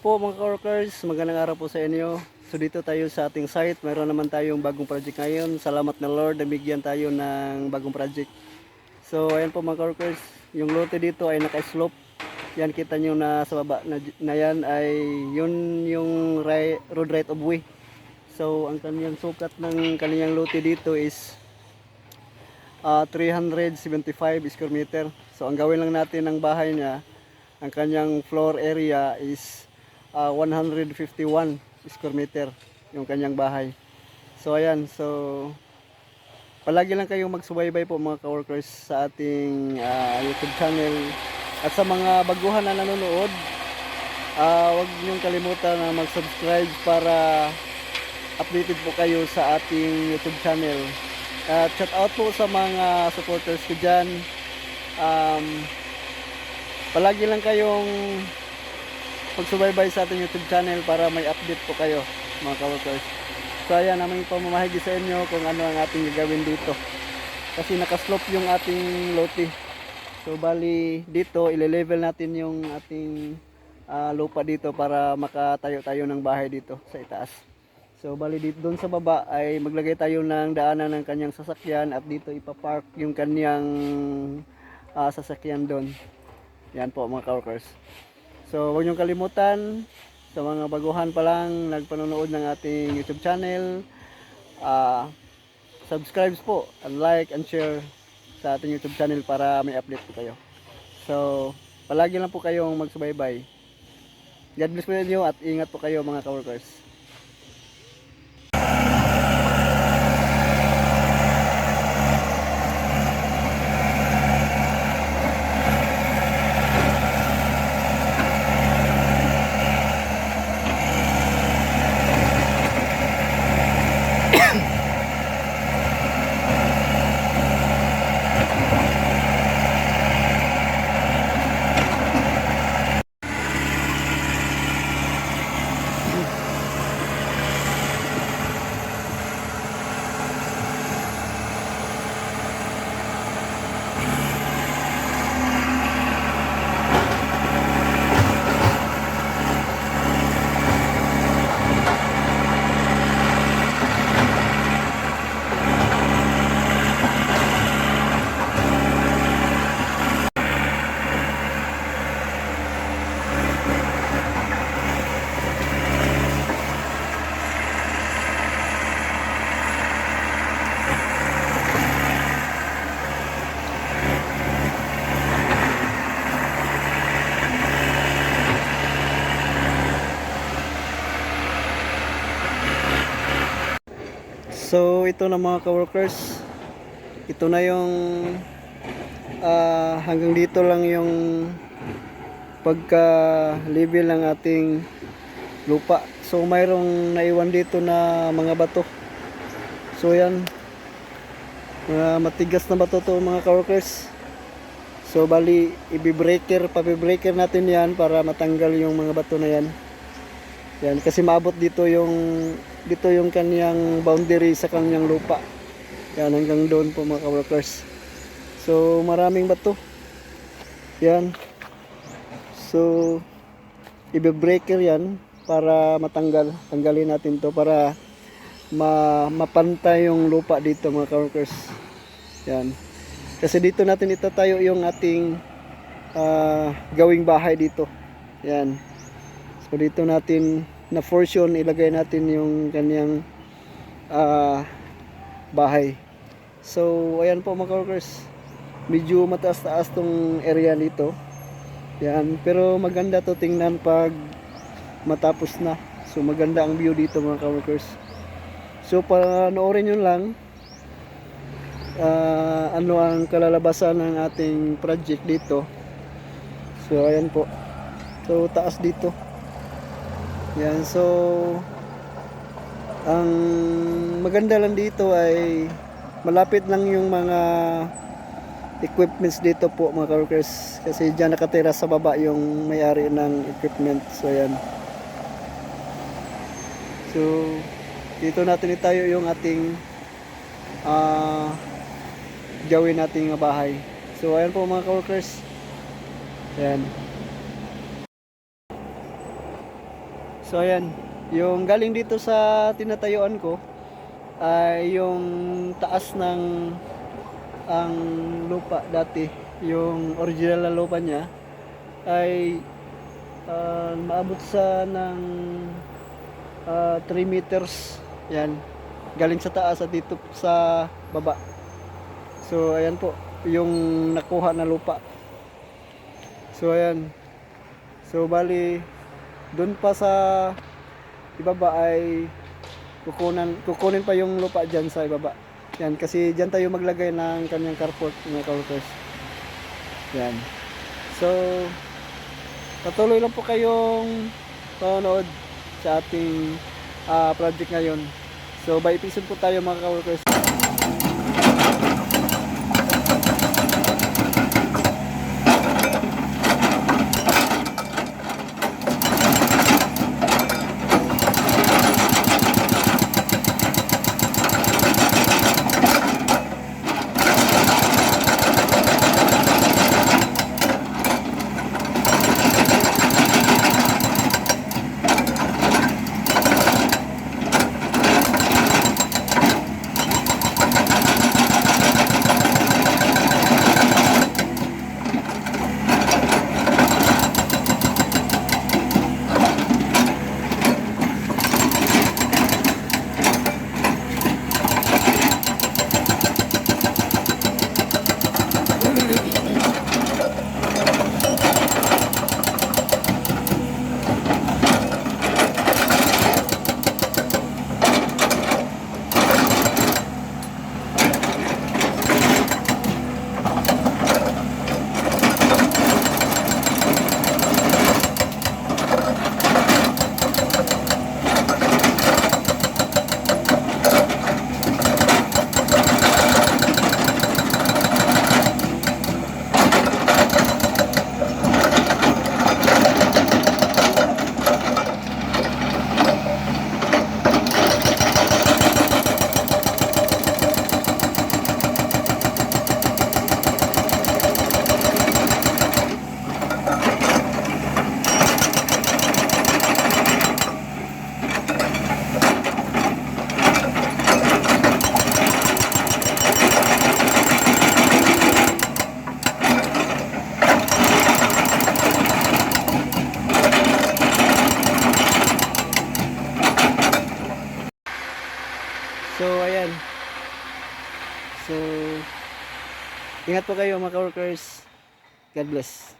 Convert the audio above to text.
po mga ka-workers, magandang araw po sa inyo. So dito tayo sa ating site, mayroon naman tayong bagong project ngayon. Salamat na Lord, nabigyan tayo ng bagong project. So ayan po mga ka-workers, yung lote dito ay naka-slope. Yan kita nyo na sa baba na yan ay yun yung road right of way. So ang kanyang sukat ng kanyang lote dito is 375 square meter. So ang gawin lang natin ng bahay niya, ang kanyang floor area is 151 square meter yung kanyang bahay. So ayan, so palagi lang kayong magsubaybay po mga ka-workers sa ating YouTube channel. At sa mga baguhan na nanonood, huwag niyong kalimutan na mag-subscribe para updated po kayo sa ating YouTube channel. At shout out po sa mga supporters ko dyan. Palagi lang kayong pagsubaybay sa ating YouTube channel para may update po kayo mga ka-workers. So ayan, naman pamamahagi sa inyo kung ano ang ating gagawin dito. Kasi nakaslope yung ating lote. So bali dito, ile-level natin yung ating lupa dito para makatayo tayo ng bahay dito sa itaas. So bali dito, doon sa baba ay maglagay tayo ng daanan ng kanyang sasakyan at dito ipapark yung kanyang sasakyan doon. Yan po mga ka-workers. So huwag niyong kalimutan, sa mga baguhan pa lang nagpanonood ng ating YouTube channel, subscribe po and like and share sa ating YouTube channel para may update po kayo. So palagi lang po kayong magsubaybay. God bless po inyo at ingat po kayo mga ka-workers. So ito na mga ka-workers, ito na yung hanggang dito lang yung pagka level ng ating lupa. So mayroong naiwan dito na mga bato. So yan, mga matigas na bato to mga ka-workers. So bali pabi-breaker natin yan para matanggal yung mga bato na yan. Yan kasi maabot dito yung kaniyang boundary sa kaniyang lupa. Yan hanggang doon po mga ka-workers. So maraming bato. Yan. So i-breaker yan para tanggalin natin to para mapantay yung lupa dito mga ka-workers. Yan. Kasi dito natin itatayo yung ating gawing bahay dito. Yan. So dito natin na portion ilagay natin yung kanyang bahay. So ayan po mga ka-workers, medyo mataas-taas tong area dito. Yan, pero maganda to tingnan pag matapos na. So maganda ang view dito mga ka-workers. So panoorin nyo lang ano ang kalalabasan ng ating project dito. So ayan po. So taas dito. Yan, so ang maganda lang dito ay malapit lang yung mga equipments dito po mga ka-workers, kasi dyan nakatira sa baba yung may-ari ng equipment. So yan, so dito natin itayo yung ating gawin nating bahay. So ayan po mga ka-workers, yan. So ayan, yung galing dito sa tinatayuan ko ay yung taas ng ang lupa dati, yung original na lupa niya ay maabot sa ng 3 meters. Yan, galing sa taas at dito sa baba. So ayan po yung nakuha na lupa. So ayan, so bali doon pa sa ibaba ay kukunin pa yung lupa dyan sa ibaba. Yan, kasi dyan tayo maglagay ng kanyang carport, mga kaworkers. Yan. So, patuloy lang po kayong panonood sa ating project ngayon. So, by episode po tayo, mga kaworkers. So, ayan. So, ingat po kayo, mga ka-workers. God bless.